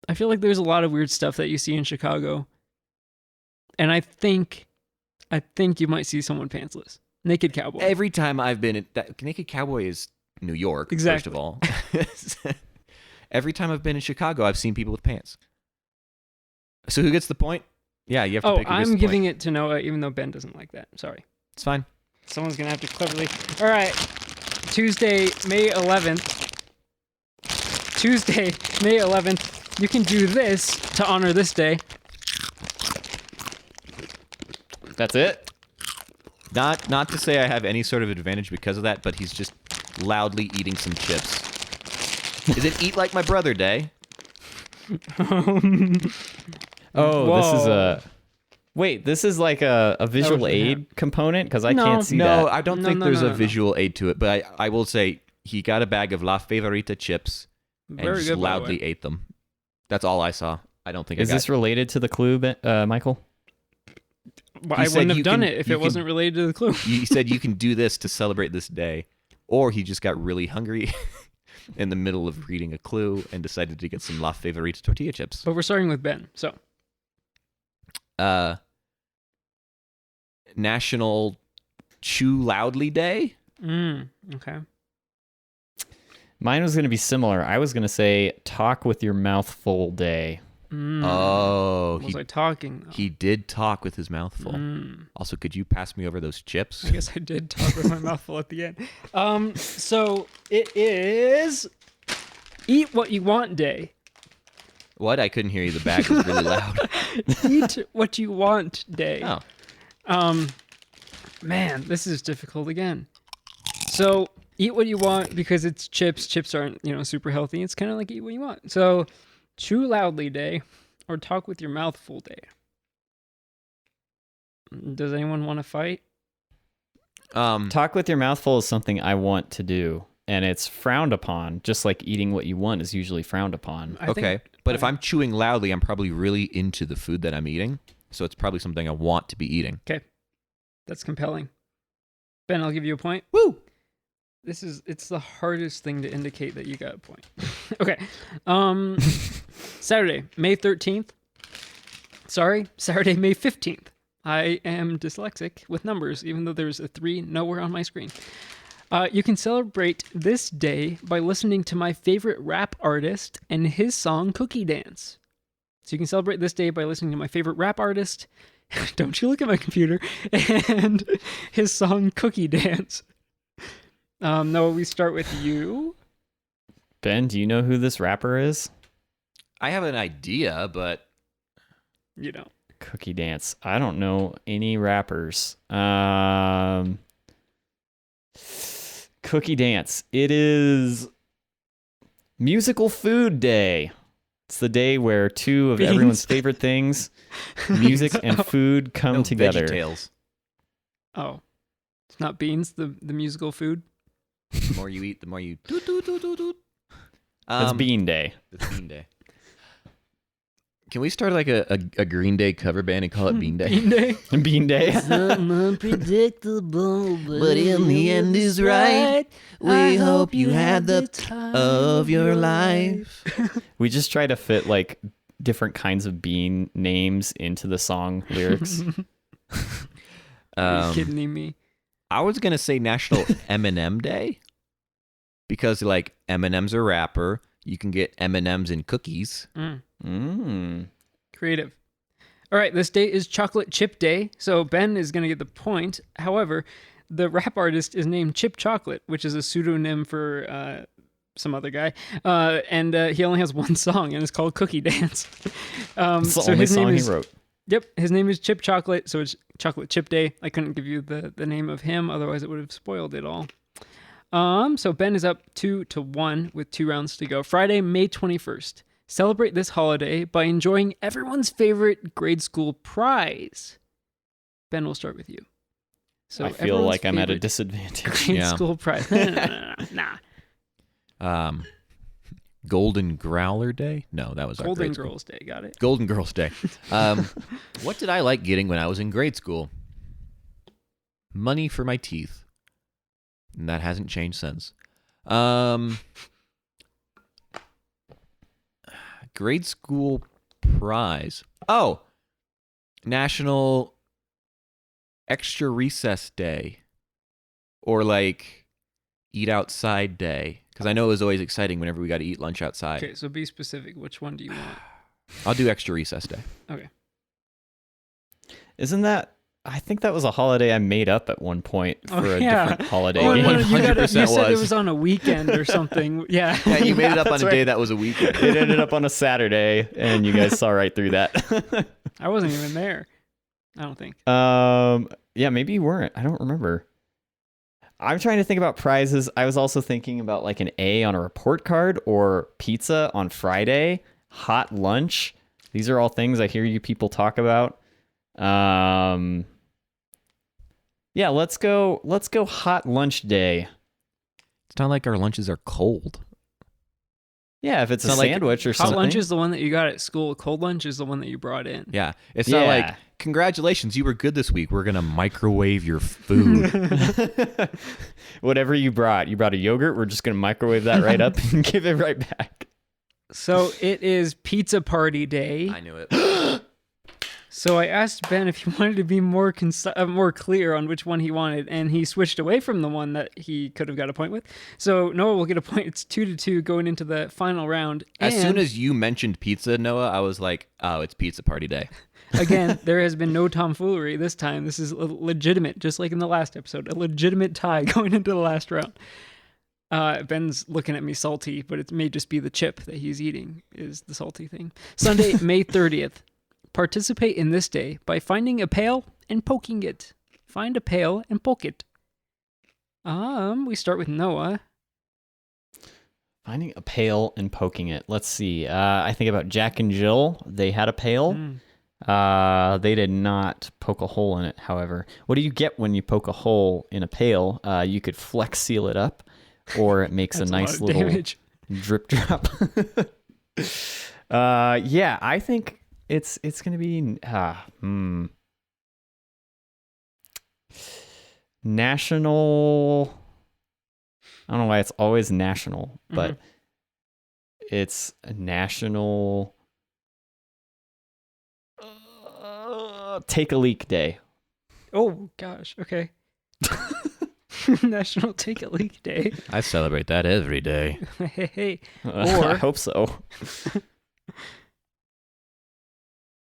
I feel like there's a lot of weird stuff that you see in Chicago, and I think you might see someone pantsless, naked cowboy. Every time I've been in that Naked Cowboy is New York, Exactly. first of all. Every time I've been in Chicago, I've seen people with pants. So who gets the point? Yeah, you have to Oh, pick who gets I'm the giving point. it to Noah, even though Ben doesn't like that. Sorry. It's fine. Someone's gonna have to cleverly. All right, Tuesday, May 11th. Tuesday, May 11th. You can do this to honor this day. That's it. Not to say I have any sort of advantage because of that, but he's just loudly eating some chips. Is it Eat Like My Brother Day? Oh, this is Whoa. a. Wait, this is like a visual was aid component because I No. can't see No, that. I don't No, think no, there's no, a no. visual aid to it, but I will say he got a bag of La Favorita chips and Very just good, by the loudly way. ate them. That's all I saw. I don't think Is I got this related to the clue, Michael? Well, He I said wouldn't have you done can- it if you it wasn't can- related to the clue. You said you can do this to celebrate this day, or he just got really hungry. in the middle of reading a clue and decided to get some La Favorita tortilla chips. But we're starting with Ben. So National Chew Loudly Day. Okay. Mine was going to be similar. I was going to say talk with your mouth full day. Oh, Was I talking, though? he did talk with his mouth full. Also, could you pass me over those chips? I guess I did talk with my mouth full at the end. So it is Eat What You Want Day. What? I couldn't hear you. The bag was really loud. Eat What You Want Day. Oh. Man, this is difficult again. So eat what you want because it's chips. Chips aren't, super healthy. It's kind of like eat what you want. So chew loudly day or talk with your mouth full day. Does anyone want to fight? Talk with your mouth full is something I want to do, and it's frowned upon, just like eating what you want is usually frowned upon. But if I'm chewing loudly, I'm probably really into the food that I'm eating. So it's probably something I want to be eating. Okay. That's compelling. Ben, I'll give you a point. Woo! It's the hardest thing to indicate that you got a point. Okay. Saturday, May 13th. Sorry, Saturday, May 15th. I am dyslexic with numbers, even though there's a 3 nowhere on my screen. You can celebrate this day by listening to my favorite rap artist and his song Cookie Dance. So you can celebrate this day by listening to my favorite rap artist, don't you look at my computer, and his song Cookie Dance. Noah, we start with you. Ben, do you know who this rapper is? I have an idea, but You don't. Cookie Dance. I don't know any rappers. Cookie Dance. It is Musical Food Day. It's the day where two of Beans. everyone's favorite things, music and food, come no together. VeggieTales. Oh. It's not beans, the musical food? The more you eat, the more you doot, doot, doot, doot, doot. It's Bean Day. It's Bean Day. Can we start like a Green Day cover band and call it Bean Day? Bean Day? Bean Day. Unpredictable, but in the end is right. We hope you had the time of your life. We just try to fit like different kinds of bean names into the song lyrics. Are you kidding me? I was gonna say National M&M Day because like Eminem's a rapper. You can get M&Ms in cookies. Creative. All right, this day is Chocolate Chip Day, so Ben is going to get the point. However, the rap artist is named Chip Chocolate, which is a pseudonym for some other guy, and he only has one song, and it's called Cookie Dance. It's the only song he wrote. Yep, his name is Chip Chocolate, so it's Chocolate Chip Day. I couldn't give you the name of him, otherwise it would have spoiled it all. So Ben is up 2-1 with 2 rounds to go. Friday, May 21st. Celebrate this holiday by enjoying everyone's favorite grade school prize. Ben, we'll start with you. So I feel like I'm at a disadvantage. Grade school prize. Nah. Golden Growler Day? No, that was our Golden grade school. Girls Day. Got it. Golden Girls Day. What did I like getting when I was in grade school? Money for my teeth. And that hasn't changed since. Grade school prize. Oh, National Extra Recess Day. Or like Eat Outside Day. Because I know it was always exciting whenever we got to eat lunch outside. Okay, so be specific. Which one do you want? I'll do Extra Recess Day. Okay. Isn't that? I think that was a holiday I made up at one point for a different holiday Oh, game. no, you 100% said it was. was on a weekend or something. Yeah. Yeah, you made it up on That's a right. day that was a weekend. It ended up on a Saturday, and you guys saw right through that. I wasn't even there. I don't think. Yeah, maybe you weren't. I don't remember. I'm trying to think about prizes. I was also thinking about like an A on a report card or pizza on Friday, hot lunch. These are all things I hear you people talk about. Yeah, let's go hot lunch day. It's not like our lunches are cold. Yeah, if it's a not like sandwich or Hot something. lunch is the one that you got at school. Cold lunch is the one that you brought in. Yeah. It's not like, congratulations, you were good this week. We're going to microwave your food. Whatever you brought. You brought a yogurt. We're just going to microwave that right up and give it right back. So it is pizza party day. I knew it. So I asked Ben if he wanted to be more clear on which one he wanted, and he switched away from the one that he could have got a point with. So Noah will get a point. It's 2-2 going into the final round. As soon as you mentioned pizza, Noah, I was like, oh, it's pizza party day. Again, there has been no tomfoolery this time. This is legitimate, just like in the last episode, a legitimate tie going into the last round. Ben's looking at me salty, but it may just be the chip that he's eating is the salty thing. Sunday, May 30th. Participate in this day by finding a pail and poking it. Find a pail and poke it. We start with Noah. Finding a pail and poking it. Let's see. I think about Jack and Jill. They had a pail. They did not poke a hole in it, however. What do you get when you poke a hole in a pail? You could flex seal it up, or it makes a nice little damage. Drip drop. Yeah, I think it's gonna be national. I don't know why it's always national, but it's a national take a leak day. Oh gosh, okay. National Take a Leak Day. I celebrate that every day. Hey. I hope so.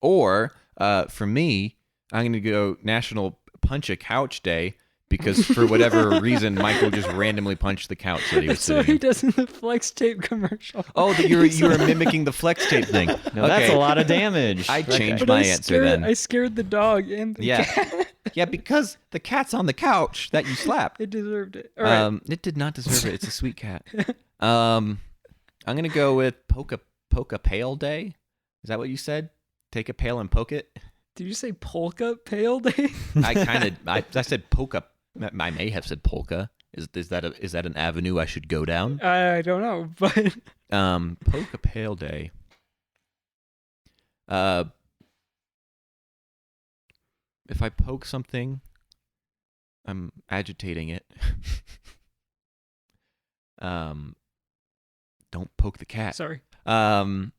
Or for me, I'm going to go National Punch a Couch Day because for whatever reason, Michael just randomly punched the couch that he was That's what sitting he in. does in the flex tape commercial. Oh, you were mimicking the flex tape thing. No, that's a lot of damage. I changed But my answer then. I scared the dog and the cat. Yeah, because the cat's on the couch that you slapped. It deserved it. All right. It did not deserve it. It's a sweet cat. I'm gonna go with poke a pail day. Is that what you said? Take a pail and poke it. Did you say polka pail day? I said polka. I may have said polka. Is that an avenue I should go down? I don't know, but Poke a pail day. If I poke something, I'm agitating it. Don't poke the cat. sorry. I'm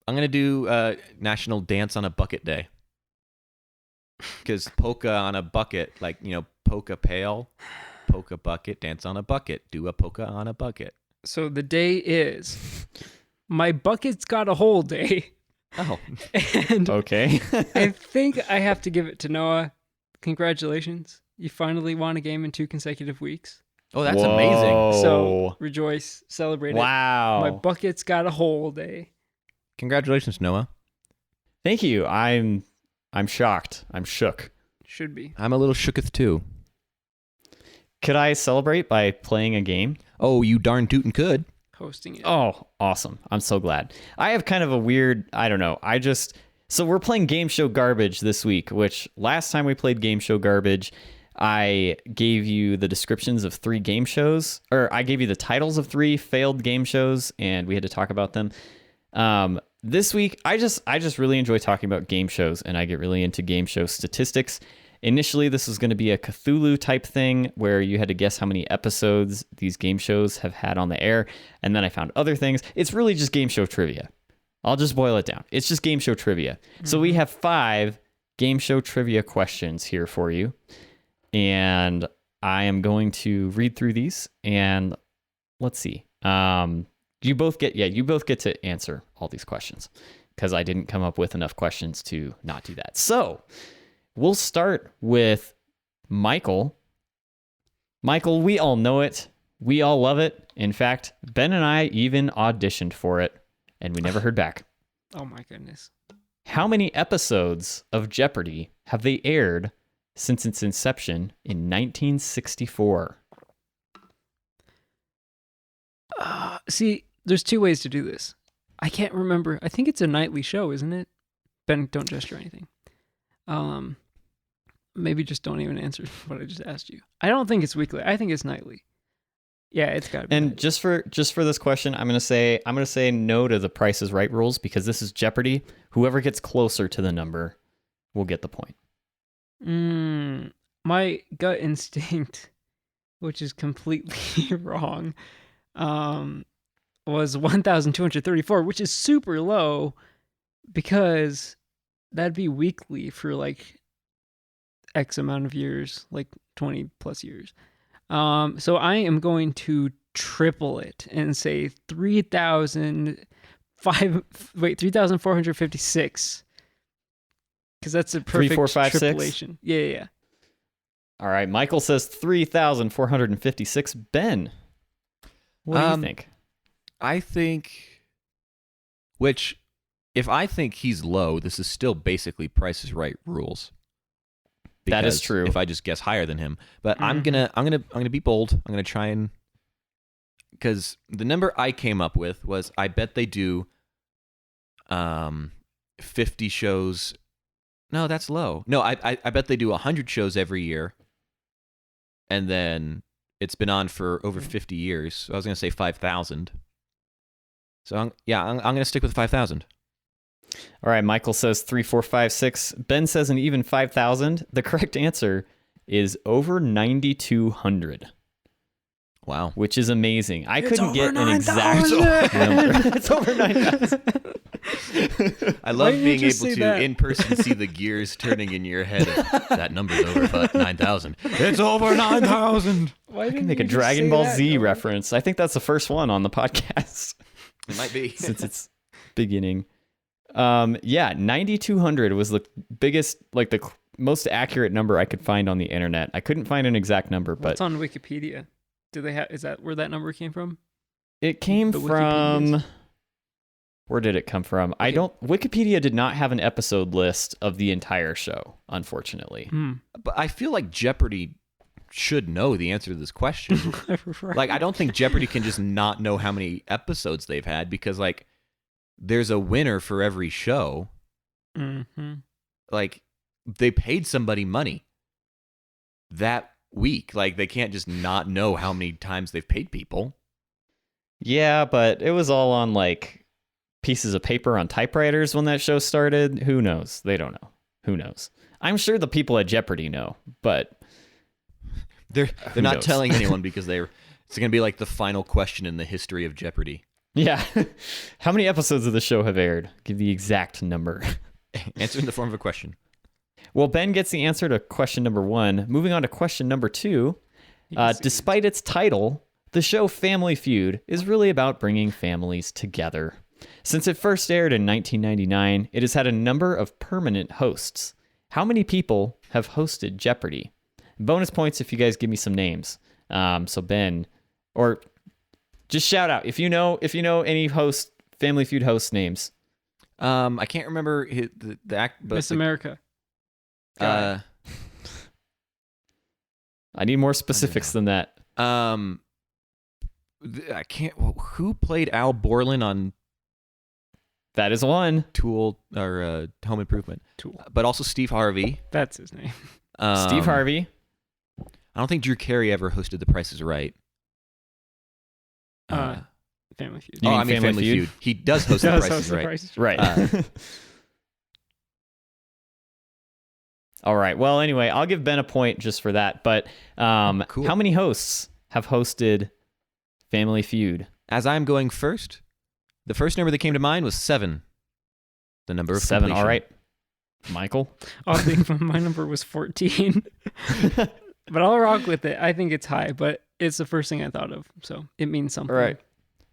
gonna do National Dance on a Bucket Day. Because polka on a bucket, like, poke a pail, poke a bucket, dance on a bucket, do a polka on a bucket. So the day is my bucket's got a hole day. Oh, And Okay. I think I have to give it to Noah. Congratulations. You finally won a game in 2 consecutive weeks. oh, that's amazing. So rejoice, celebrate it. Wow. My bucket's got a hole day. Congratulations, Noah. Thank you. I'm shocked. I'm shook. Should be. I'm a little shooketh too. Could I celebrate by playing a game? Oh, you darn tootin' could. Hosting it. Oh, awesome. I'm so glad. I have kind of a weird, I don't know. So we're playing Gameshow Garbage this week, which last time we played Gameshow Garbage, I gave you the descriptions of 3 game shows, or I gave you the titles of 3 failed game shows, and we had to talk about them. This week, I just really enjoy talking about game shows, and I get really into game show statistics. Initially, this was going to be a Cthulhu type thing where you had to guess how many episodes these game shows have had on the air, and then I found other things. It's really just game show trivia. I'll just boil it down. It's just game show trivia. So we have 5 game show trivia questions here for you, and I am going to read through these, and let's see. You both get to answer all these questions because I didn't come up with enough questions to not do that. So we'll start with Michael. Michael, we all know it. We all love it. In fact, Ben and I even auditioned for it, and we never heard back. Oh my goodness. How many episodes of Jeopardy have they aired since its inception in 1964? See, there's 2 ways to do this. I can't remember. I think it's a nightly show, isn't it? Ben, don't gesture anything. Maybe just don't even answer what I just asked you. I don't think it's weekly. I think it's nightly. Yeah, it's got to be. And just for this question, I'm gonna say no to the Price is Right rules because this is Jeopardy. Whoever gets closer to the number will get the point. My gut instinct, which is completely wrong, was 1,234, which is super low because that'd be weekly for like X amount of years, like 20 plus years. So I am going to triple it and say 3,456. Because that's a perfect 3, 4, 5, 6? triplation. Yeah. All right, Michael says 3,456. Ben, what do you think? I think, if I think he's low, this is still basically Price is Right rules. That is Because true. If I just guess higher than him, but I'm gonna be bold. I'm gonna try and, because the number I came up with was, I bet they do 50 shows. No, that's low. No, I bet they do 100 shows every year, and then it's been on for over 50 years. So I was gonna say 5,000. So I'm gonna stick with 5,000. All right, Michael says 3, 4, 5, 6. Ben says an even 5,000. The correct answer is over 9,200. Wow. Which is amazing. I It's couldn't over get an exact 9,000. number. It's over 9,000. I Why love didn't you being able just say to, that? in person, see the gears turning in your head. That number's over about 9,000. It's over 9,000. Why I didn't can make a you just Dragon say Ball that, Z Noah? reference. I think that's the first one on the podcast It might be. since its beginning. 9,200 was the biggest, like the most accurate number I could find on the internet. I couldn't find an exact number, but What's on Wikipedia? Do they have? Is that where that number came from? it came the from. Wikipedias? Where did it come from? Wikipedia did not have an episode list of the entire show, unfortunately. But I feel like Jeopardy should know the answer to this question. Right. Like, I don't think Jeopardy can just not know how many episodes they've had, because, like, there's a winner for every show. Mm-hmm. Like, they paid somebody money that week. Like, they can't just not know how many times they've paid people. Yeah, but it was all on like pieces of paper on typewriters when that show started. Who knows? They don't know. Who knows? I'm sure the people at Jeopardy know, but They're not knows? telling anyone because it's going to be like the final question in the history of Jeopardy. yeah. How many episodes of the show have aired? Give the exact number. Answer in the form of a question. Well, Ben gets the answer to question number 1. Moving on to question number 2. Despite its title, the show Family Feud is really about bringing families together. Since it first aired in 1999, it has had a number of permanent hosts. How many people have hosted Jeopardy? Bonus points if you guys give me some names. So Ben, or just shout out if you know any Family Feud host names. I can't remember the act, but Miss America. I I need more specifics than that. can't. Who played Al Borland on That is one. Tool or Home Improvement? Tool. But also Steve Harvey. That's his name. Steve Harvey. I don't think Drew Carey ever hosted The Price is Right. Family Feud. You Oh, mean I mean Family Family Feud? Feud. He does host The Does Price host is The Right. Price is Right. All right. Well, anyway, I'll give Ben a point just for that. But Cool. how many hosts have hosted Family Feud? As I'm going first, the first number that came to mind was 7. The number of 7. completion. All right. Michael? Oddly, my number was 14. But I'll rock with it. I think it's high, but it's the first thing I thought of. So it means something. All right.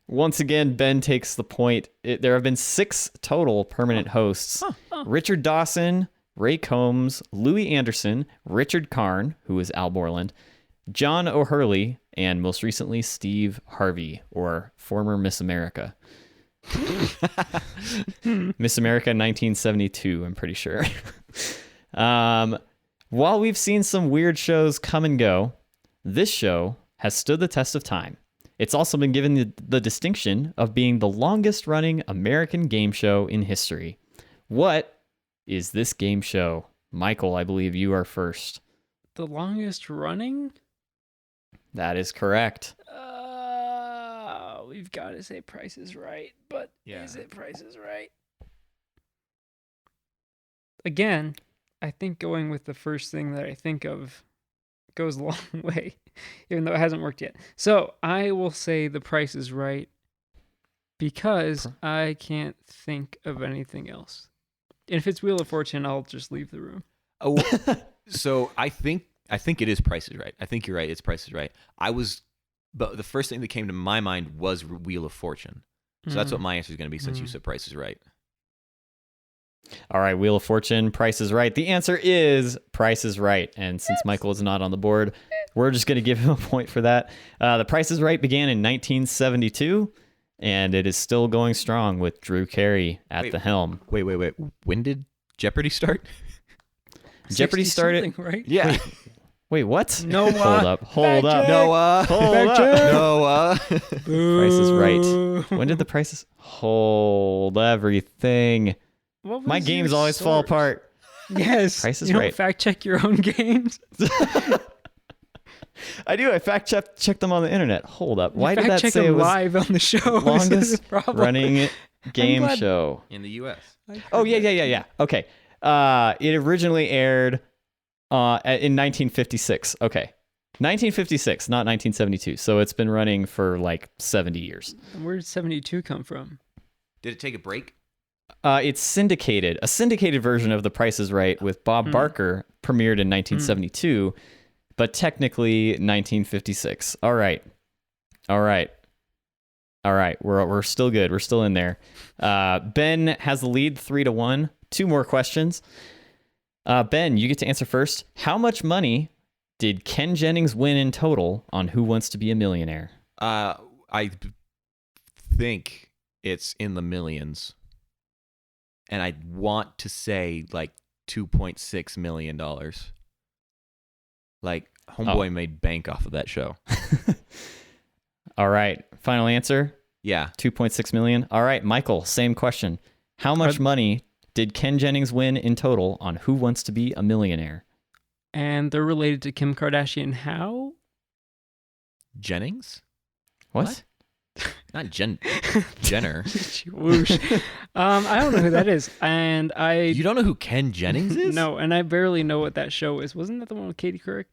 Once again, Ben takes the point. There have been 6 total permanent hosts. Richard Dawson, Ray Combs, Louis Anderson, Richard Karn, who is Al Borland, John O'Hurley, and most recently Steve Harvey, or former Miss America. Miss America 1972, I'm pretty sure. While we've seen some weird shows come and go, this show has stood the test of time. It's also been given the distinction of being the longest running American game show in history. What is this game show? Michael, I believe you are first. The longest running? That is correct. we've got to say Price is Right, but Yeah. is it Price is Right? Again, I think going with the first thing that I think of goes a long way, even though it hasn't worked yet. So I will say The Price is Right because I can't think of anything else. And if it's Wheel of Fortune, I'll just leave the room. Oh, so I think it is Price is Right. I think you're right. It's Price is Right. But the first thing that came to my mind was Wheel of Fortune. So that's what my answer is going to be since you said Price is Right. All right, Wheel of Fortune, Price is Right. The answer is Price is Right. And since Michael is not on the board, we're just going to give him a point for that. The Price is Right began in 1972, and it is still going strong with Drew Carey at the helm. Wait. When did Jeopardy start? Jeopardy started, right? Yeah. Wait, what? Noah. Hold up. Noah. Hold up. Noah. Price is Right. When did the prices hold everything? What was My your games always fall source? apart. Yes. Price is you don't Right. fact check your own games. I do. I fact check them on the internet. Hold up. Why did fact that check say them it was live on the show? This is longest the problem. running game glad- show? In the U.S. Oh, yeah. Okay. It originally aired in 1956. Okay. 1956, not 1972. So it's been running for like 70 years. Where did 72 come from? Did it take a break? It's syndicated. A syndicated version of The Price is Right with Bob Barker premiered in 1972, but technically 1956. All right. We're still good. We're still in there. Ben has the lead 3-1. 2 more questions. Ben, you get to answer first. How much money did Ken Jennings win in total on Who Wants to Be a Millionaire? I think it's in the millions. And I want to say like $2.6 million. Like, Homeboy made bank off of that show. All right. Final answer? Yeah. 2.6 million. All right, Michael, same question. How much money did Ken Jennings win in total on Who Wants to Be a Millionaire? And they're related to Kim Kardashian. How? Jennings? What? Not Jenner. Whoosh. I don't know who that is. And You don't know who Ken Jennings is? No, and I barely know what that show is. Wasn't that the one with Katie Couric?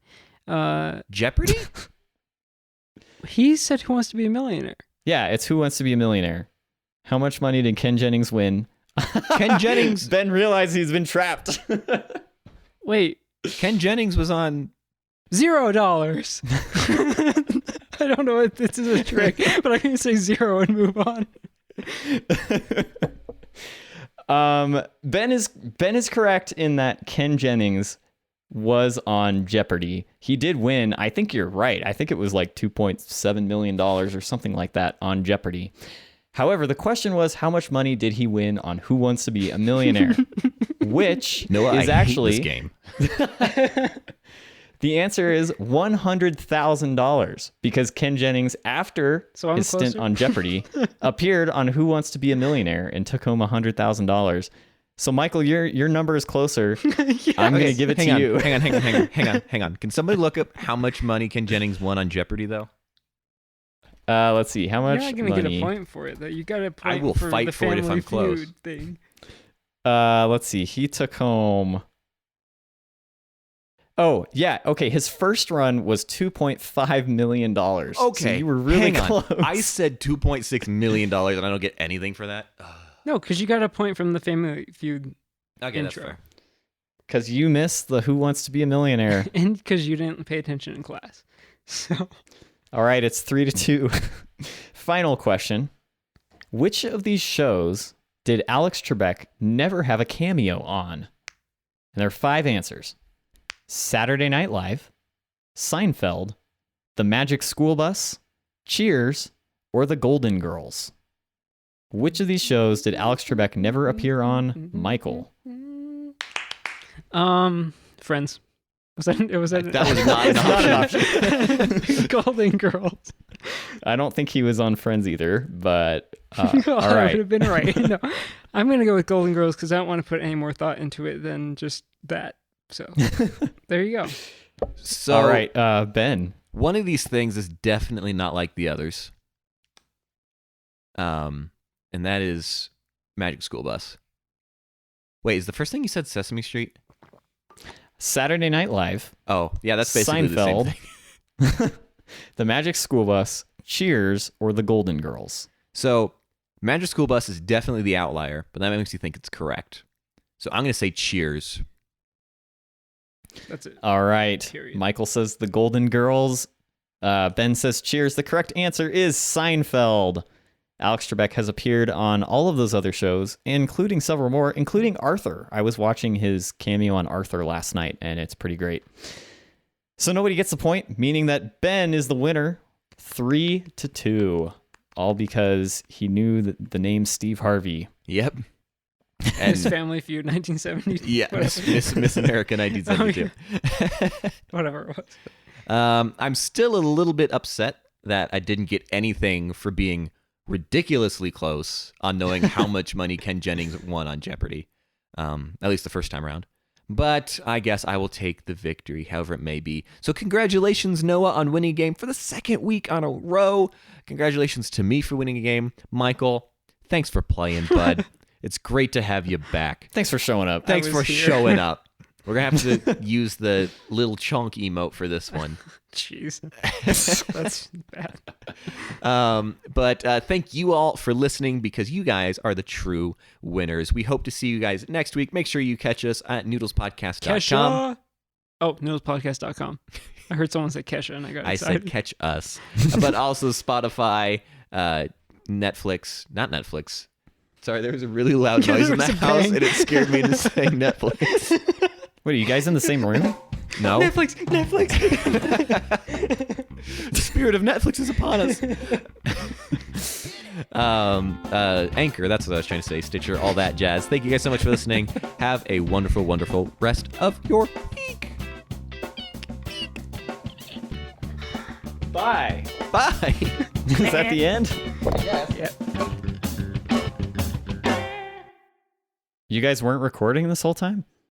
Jeopardy? He said Who Wants to Be a Millionaire. Yeah, it's Who Wants to Be a Millionaire. How much money did Ken Jennings win? Ken Jennings. Ben realized he's been trapped. Wait, Ken Jennings was on. $0. I don't know if this is a trick, but I'm going to say 0 and move on. Ben is correct in that Ken Jennings was on Jeopardy. He did win. I think you're right. I think it was like $2.7 million or something like that on Jeopardy. However, the question was, how much money did he win on Who Wants to Be a Millionaire? Which is actually this game. The answer is $100,000 because Ken Jennings, after So I'm his stint closer? on Jeopardy, appeared on Who Wants to Be a Millionaire and took home $100,000. So, Michael, your number is closer. I'm going to give it to you. Hang on. Can somebody look up how much money Ken Jennings won on Jeopardy, though? Let's see. How much You're not going to money? get a point for it, though. You got a point will for fight the for it if Family I'm close. Feud thing. Let's see. He took home... Oh, yeah. Okay. His first run was $2.5 million. Okay. So you were really hang on. close. I said $2.6 million and I don't get anything for that? No, because you got a point from the Family Feud Okay, that's intro. fair. Because you missed the Who Wants to Be a Millionaire. And because you didn't pay attention in class. So All right, it's 3-2. Final question. Which of these shows did Alex Trebek never have a cameo on? And there are 5 answers. Saturday Night Live, Seinfeld, The Magic School Bus, Cheers, or The Golden Girls? Which of these shows did Alex Trebek never appear on, Michael? Friends. That was That was not an option. Golden Girls. I don't think he was on Friends either, but all I would right. have been right. No, I'm going to go with Golden Girls because I don't want to put any more thought into it than just that. So there you go. So, All right, Ben. one of these things is definitely not like the others. and that is Magic School Bus. Wait, is the first thing you said Sesame Street? Saturday Night Live. Oh, yeah, that's basically the same Seinfeld. thing. The Magic School Bus, Cheers, or The Golden Girls. So, Magic School Bus is definitely the outlier, but that makes you think it's correct. So I'm going to say Cheers. That's it. All right. Period. Michael says The Golden Girls. Ben says Cheers. The correct answer is Seinfeld. Alex Trebek has appeared on all of those other shows, including several more, including Arthur. I was watching his cameo on Arthur last night, and it's pretty great. So nobody gets the point, meaning that Ben is the winner, 3-2, all because he knew the name Steve Harvey. Yep. His Family Feud 1970. Yeah, Miss America 1972. Whatever it was. I'm still a little bit upset that I didn't get anything for being ridiculously close on knowing how much money Ken Jennings won on Jeopardy, at least the first time around. But I guess I will take the victory, however it may be. So congratulations, Noah, on winning a game for the second week on a row. Congratulations to me for winning a game. Michael, thanks for playing, bud. It's great to have you back. Thanks for showing up. Thanks for here. showing up. We're going to have to use the little chunk emote for this one. Jeez. That's bad. But thank you all for listening, because you guys are the true winners. We hope to see you guys next week. Make sure you catch us at noodlespodcast.com. Kesha. Oh, noodlespodcast.com. I heard someone say Kesha and I got I excited. said catch us. But also Spotify, Netflix, not Netflix. Sorry, there was a really loud Yeah, noise there in the was a house bang. and it scared me into saying Netflix. Wait, are you guys in the same room? No? Netflix. The spirit of Netflix is upon us. Anchor, that's what I was trying to say. Stitcher, all that jazz. Thank you guys so much for listening. Have a wonderful, wonderful rest of your week. Bye. Bye. Is that the end? Yeah. You guys weren't recording this whole time?